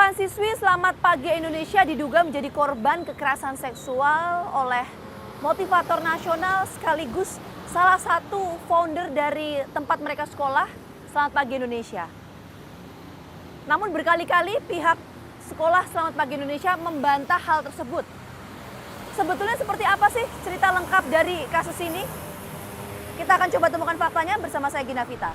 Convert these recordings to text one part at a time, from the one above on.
Puluhan siswi Selamat Pagi Indonesia diduga menjadi korban kekerasan seksual oleh motivator nasional sekaligus salah satu founder dari tempat mereka sekolah, Selamat Pagi Indonesia. Namun berkali-kali pihak sekolah Selamat Pagi Indonesia membantah hal tersebut. Sebetulnya seperti apa sih cerita lengkap dari kasus ini? Kita akan coba temukan faktanya bersama saya Gina Vita.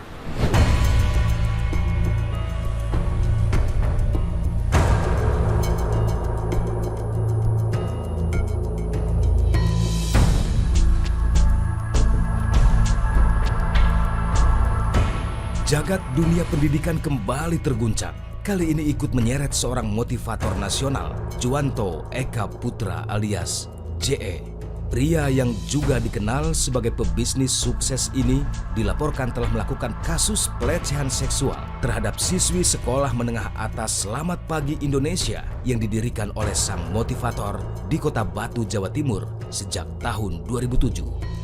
Jagat dunia pendidikan kembali terguncang. Kali ini ikut menyeret seorang motivator nasional, Juwanto Eka Putra alias JE. Pria yang juga dikenal sebagai pebisnis sukses ini dilaporkan telah melakukan kasus pelecehan seksual terhadap siswi sekolah menengah atas Selamat Pagi Indonesia yang didirikan oleh sang motivator di Kota Batu, Jawa Timur sejak tahun 2007.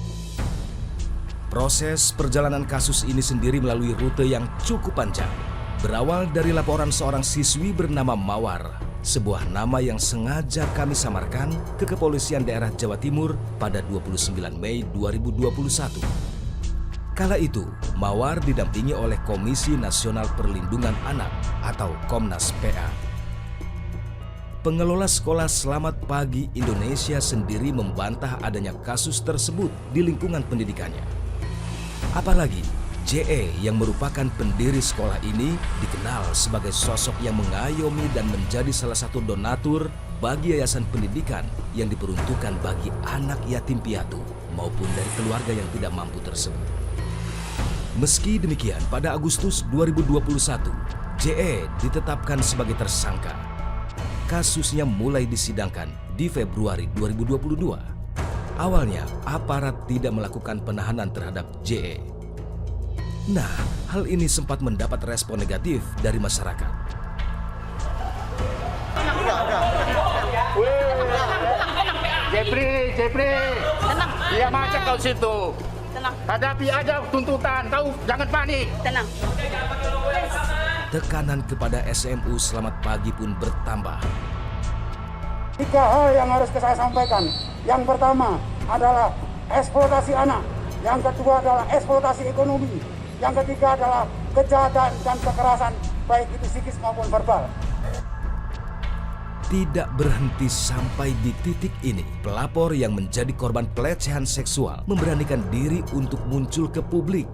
Proses perjalanan kasus ini sendiri melalui rute yang cukup panjang. Berawal dari laporan seorang siswi bernama Mawar, sebuah nama yang sengaja kami samarkan ke Kepolisian Daerah Jawa Timur pada 29 Mei 2021. Kala itu, Mawar didampingi oleh Komisi Nasional Perlindungan Anak atau Komnas PA. Pengelola sekolah Selamat Pagi Indonesia sendiri membantah adanya kasus tersebut di lingkungan pendidikannya. Apalagi JE yang merupakan pendiri sekolah ini dikenal sebagai sosok yang mengayomi dan menjadi salah satu donatur bagi yayasan pendidikan yang diperuntukkan bagi anak yatim piatu maupun dari keluarga yang tidak mampu tersebut. Meski demikian, pada Agustus 2021, JE ditetapkan sebagai tersangka. Kasusnya mulai disidangkan di Februari 2022. Awalnya, aparat tidak melakukan penahanan terhadap JE. Nah, hal ini sempat mendapat respon negatif dari masyarakat. Jepri, Tenang. dia macam kau situ. Tenang. Hadapi aja tuntutan, tahu? Jangan panik. Tenang. Tekanan kepada SMU Selamat Pagi pun bertambah. 3 hal yang harus saya sampaikan. Yang pertama adalah eksploitasi anak. Yang kedua adalah eksploitasi ekonomi. Yang ketiga adalah kejahatan dan kekerasan, baik itu psikis maupun verbal. Tidak berhenti sampai di titik ini, pelapor yang menjadi korban pelecehan seksual memberanikan diri untuk muncul ke publik.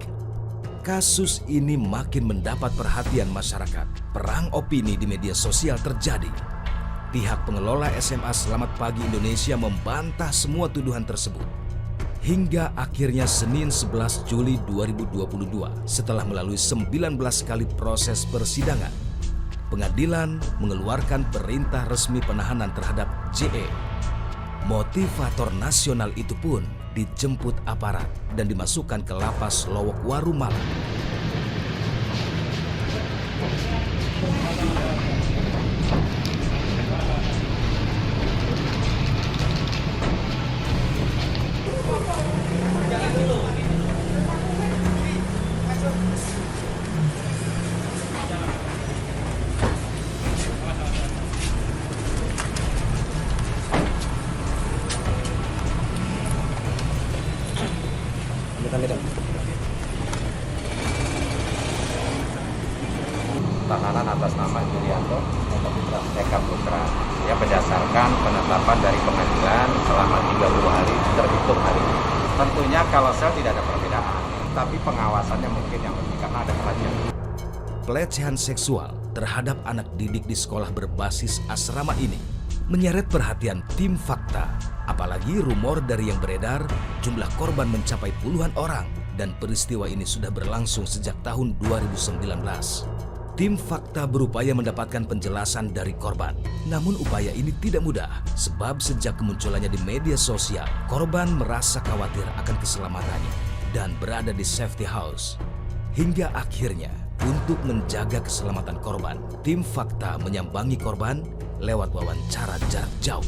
Kasus ini makin mendapat perhatian masyarakat. Perang opini di media sosial terjadi. Pihak pengelola SMA Selamat Pagi Indonesia membantah semua tuduhan tersebut. Hingga akhirnya Senin 11 Juli 2022, setelah melalui 19 kali proses persidangan, pengadilan mengeluarkan perintah resmi penahanan terhadap JE. Motivator nasional itu pun dijemput aparat dan dimasukkan ke lapas Lowokwaru Malang. Tahanan atas nama Juwanto Eka Putra ya, berdasarkan penetapan dari pengadilan selama 30 hari terhitung hari ini. Tentunya kalau sel tidak ada perbedaan, tapi pengawasannya mungkin yang lebih karena ada kerajinan. Pelecehan seksual terhadap anak didik di sekolah berbasis asrama ini menyeret perhatian tim Fakta. Apalagi rumor dari yang beredar, jumlah korban mencapai puluhan orang dan peristiwa ini sudah berlangsung sejak tahun 2019. Tim Fakta berupaya mendapatkan penjelasan dari korban. Namun upaya ini tidak mudah, sebab sejak kemunculannya di media sosial, korban merasa khawatir akan keselamatannya dan berada di safety house. Hingga akhirnya, untuk menjaga keselamatan korban, tim Fakta menyambangi korban lewat wawancara jarak jauh.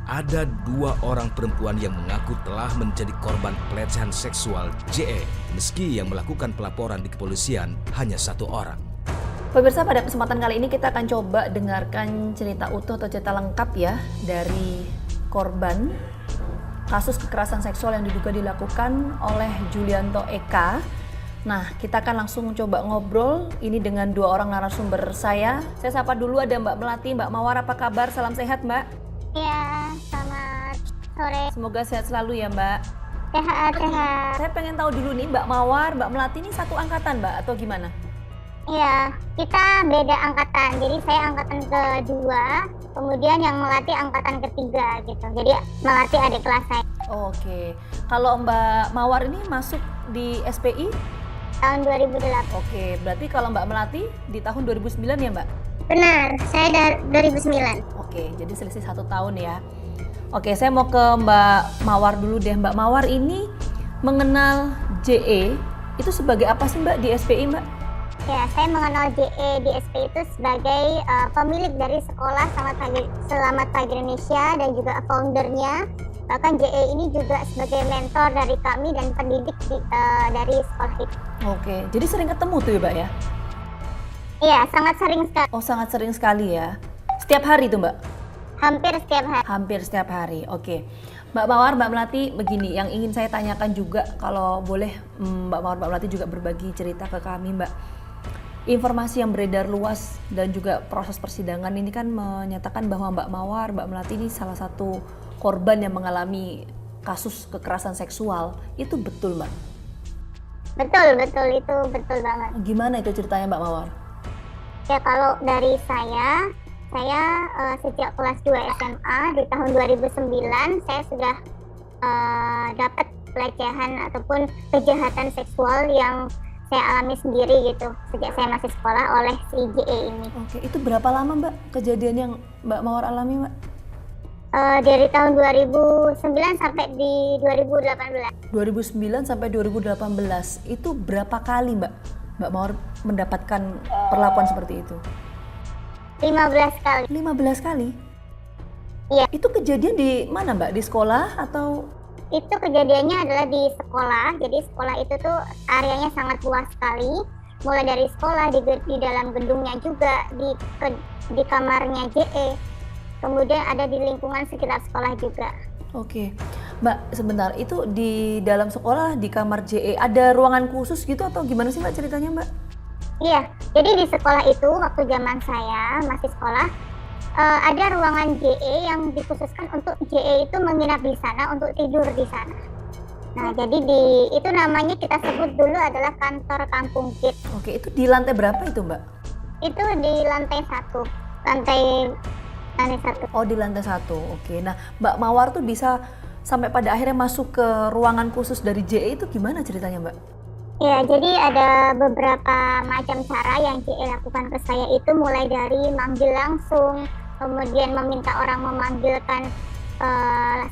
Ada 2 orang perempuan yang mengaku telah menjadi korban pelecehan seksual JE, meski yang melakukan pelaporan di kepolisian hanya 1 orang. Pemirsa, pada kesempatan kali ini kita akan coba dengarkan cerita utuh atau cerita lengkap ya dari korban kasus kekerasan seksual yang diduga dilakukan oleh Julianto Eka. Nah, kita akan langsung coba ngobrol ini dengan dua orang narasumber saya. Saya sapa dulu, ada Mbak Melati. Mbak Mawar, apa kabar? Salam sehat, Mbak. Ya, selamat sore. Semoga sehat selalu ya, Mbak. Sehat. Saya pengen tahu dulu nih, Mbak Mawar, Mbak Melati ini satu angkatan, Mbak, atau gimana? Iya, kita beda angkatan. Jadi saya angkatan kedua, kemudian yang Melati angkatan ketiga gitu. Jadi Melati adik kelas saya. Oke. Kalau Mbak Mawar ini masuk di SPI? Tahun 2008. Oke, berarti kalau Mbak Melati di tahun 2009 ya, Mbak? Benar, saya 2009. Oke, jadi selisih 1 tahun ya. Oke, saya mau ke Mbak Mawar dulu deh. Mbak Mawar ini mengenal JE itu sebagai apa sih, Mbak, di SPI, Mbak? Ya, saya mengenal JE di SPI itu sebagai pemilik dari sekolah Selamat Pagi Indonesia dan juga foundernya. Bahkan JE ini juga sebagai mentor dari kami dan pendidik dari sekolah itu. Oke, jadi sering ketemu tuh ya, Mbak ya? Iya, sangat sering sekali. Oh, sangat sering sekali ya. Setiap hari tuh, Mbak? Hampir setiap hari. Hampir setiap hari, oke. Mbak Mawar, Mbak Melati, begini, yang ingin saya tanyakan juga, kalau boleh Mbak Mawar, Mbak Melati juga berbagi cerita ke kami, Mbak. Informasi yang beredar luas dan juga proses persidangan ini kan menyatakan bahwa Mbak Mawar, Mbak Melati ini salah satu korban yang mengalami kasus kekerasan seksual. Itu betul, Mbak? Betul, itu betul banget. Gimana itu ceritanya, Mbak Mawar? Ya, kalau dari saya sejak kelas 2 SMA di tahun 2009 saya sudah dapat pelecehan ataupun kejahatan seksual yang saya alami sendiri gitu sejak saya masih sekolah oleh si JE ini. Oke, itu berapa lama, Mbak, kejadian yang Mbak Mawar alami, Mbak? Dari tahun 2009 sampai di 2018. 2009 sampai 2018, itu berapa kali, Mbak Mawar mendapatkan perlakuan seperti itu? 15 kali. 15 kali? Iya. Itu kejadian di mana, Mbak? Di sekolah atau? Itu kejadiannya adalah di sekolah. Jadi sekolah itu tuh areanya sangat luas sekali. Mulai dari sekolah, di dalam gedungnya juga, di kamarnya JE. Kemudian ada di lingkungan sekitar sekolah juga. Oke, Mbak, sebentar, itu di dalam sekolah, di kamar JE, ada ruangan khusus gitu atau gimana sih, Mbak, ceritanya, Mbak? Iya, jadi di sekolah itu waktu zaman saya masih sekolah, ada ruangan JE yang dikhususkan untuk JE itu menginap di sana, untuk tidur di sana. Nah, jadi itu namanya kita sebut dulu adalah kantor kampung KID. Oke, itu di lantai berapa itu, Mbak? Itu di lantai 1. Lantai 1. Oh, di lantai 1. Oke. Nah, Mbak Mawar tuh bisa sampai pada akhirnya masuk ke ruangan khusus dari JE itu gimana ceritanya, Mbak? Ya, jadi ada beberapa macam cara yang JE lakukan ke saya itu, mulai dari manggil langsung, kemudian meminta orang memanggilkan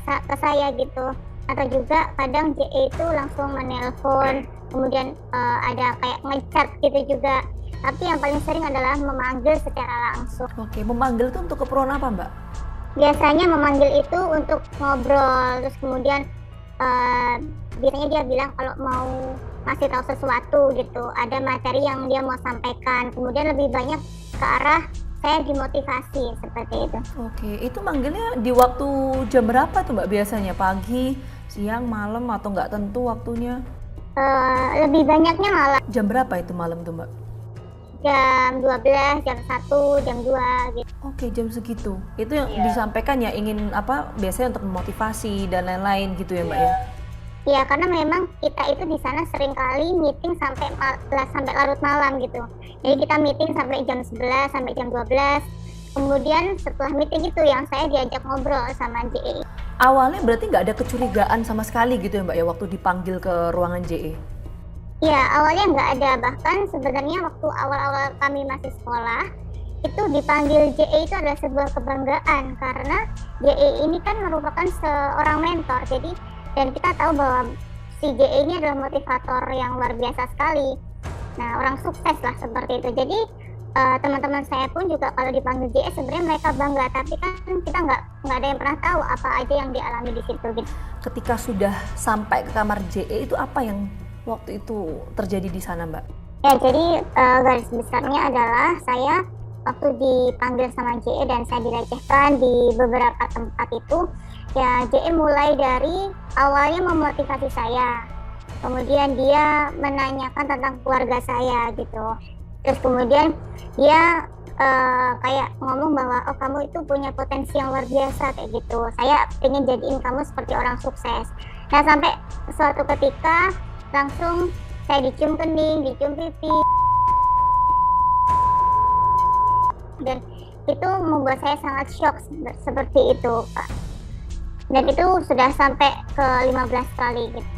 ke saya gitu, atau juga kadang JE itu langsung menelpon, kemudian ada kayak ngechat gitu juga. Tapi yang paling sering adalah memanggil secara langsung. Oke, memanggil itu untuk keperluan apa, Mbak? Biasanya memanggil itu untuk ngobrol, terus kemudian biasanya dia bilang kalau mau masih tahu sesuatu gitu, ada materi yang dia mau sampaikan, kemudian lebih banyak ke arah saya dimotivasi seperti itu. Oke, itu manggilnya di waktu jam berapa tuh, Mbak, biasanya? Pagi, siang, malam, atau nggak tentu waktunya? Lebih banyaknya malam. Jam berapa itu malam tuh, Mbak? Jam 12, jam 1, jam 2 gitu. Oke, jam segitu. Itu yang disampaikan ya, ingin apa, biasanya untuk memotivasi dan lain-lain gitu ya, Mbak ya? Iya, karena memang kita itu di sana seringkali meeting sampai larut malam gitu. Jadi kita meeting sampai jam 11, sampai jam 12. Kemudian setelah meeting itu yang saya diajak ngobrol sama JE. Awalnya berarti nggak ada kecurigaan sama sekali gitu ya, Mbak ya, waktu dipanggil ke ruangan JE? Iya, awalnya nggak ada. Bahkan sebenarnya waktu awal-awal kami masih sekolah, itu dipanggil JE itu adalah sebuah kebanggaan. Karena JE ini kan merupakan seorang mentor. Jadi, dan kita tahu bahwa si JE ini adalah motivator yang luar biasa sekali. Nah, orang sukses lah seperti itu. Jadi, teman-teman saya pun juga kalau dipanggil JE sebenarnya mereka bangga. Tapi kan kita nggak ada yang pernah tahu apa aja yang dialami di situ. Gitu. Ketika sudah sampai ke kamar JE, itu apa yang waktu itu terjadi di sana, Mbak? Ya, jadi garis besarnya adalah saya waktu dipanggil sama JE dan saya dilecehkan di beberapa tempat itu, ya JE mulai dari awalnya memotivasi saya, kemudian dia menanyakan tentang keluarga saya gitu, terus kemudian dia kayak ngomong bahwa oh kamu itu punya potensi yang luar biasa kayak gitu, saya pengen jadiin kamu seperti orang sukses. Nah sampai suatu ketika langsung saya dicium kening, dicium pipi, dan itu membuat saya sangat shock seperti itu, Pak. Dan itu sudah sampai ke 15 kali gitu.